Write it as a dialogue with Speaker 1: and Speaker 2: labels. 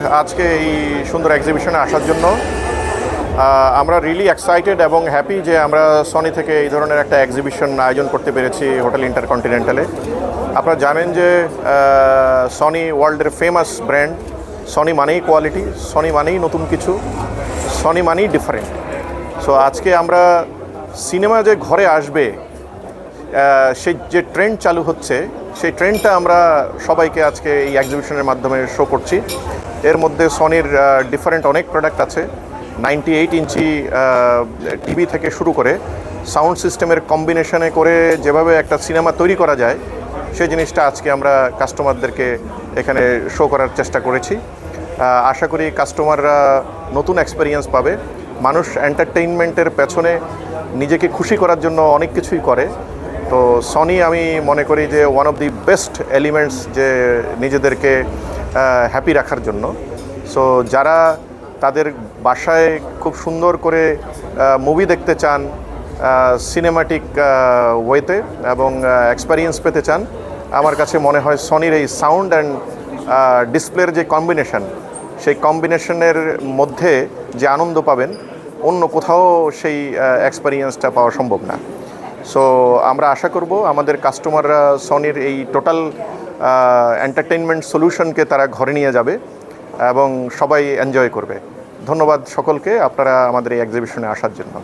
Speaker 1: আজকে এই সুন্দর এক্সিবিশনে আসার জন্য আমরা রিয়েলি এক্সাইটেড এবং হ্যাপি যে আমরা সনি থেকে এই ধরনের একটা এক্সিবিশন আয়োজন করতে পেরেছি হোটেল ইন্টারকন্টিনেন্টালে। আপনারা জানেন যে সনি ওয়ার্ল্ডের ফেমাস ব্র্যান্ড। সনি মানেই কোয়ালিটি, সনি মানেই নতুন কিছু, সনি মানেই ডিফারেন্ট। সো আজকে আমরা সিনেমা যে ঘরে আসবে সেই যে ট্রেন্ড চালু হচ্ছে, সেই ট্রেন্ডটা আমরা সবাইকে আজকে এই এক্সিবিশনের মাধ্যমে শো করছি। এর মধ্যে সনির ডিফারেন্ট অনেক প্রোডাক্ট আছে। 98 ইঞ্চি টিভি থেকে শুরু করে সাউন্ড সিস্টেমের কম্বিনেশনে করে যেভাবে একটা সিনেমা তৈরি করা যায়, সেই জিনিসটা আজকে আমরা কাস্টমারদেরকে এখানে শো করার চেষ্টা করেছি। আশা করি কাস্টমাররা নতুন এক্সপিরিয়েন্স পাবে। মানুষ এন্টারটেইনমেন্টের পেছনে নিজেকে খুশি করার জন্য অনেক কিছুই করে। তো সনি আমি মনে করি যে one of the best elements যে নিজেদেরকে হ্যাপি রাখার জন্য। সো যারা তাদের বাসায় খুব সুন্দর করে মুভি দেখতে চান সিনেমাটিক ওয়েতে এবং এক্সপেরিয়েন্স পেতে চান, আমার কাছে মনে হয় সনির এই সাউন্ড অ্যান্ড ডিসপ্লের যে কম্বিনেশন, সেই কম্বিনেশনের মধ্যে যে আনন্দ পাবেন অন্য কোথাও সেই এক্সপেরিয়েন্সটা পাওয়া সম্ভব না। সো আমরা আশা করব আমাদের কাস্টমাররা সনির এই টোটাল এন্টারটেইনমেন্ট সলিউশনকে তারা ঘরে নিয়ে যাবে এবং সবাই এনজয় করবে। ধন্যবাদ সকলকে আপনারা আমাদের এই এক্সিবিশনে আসার জন্য।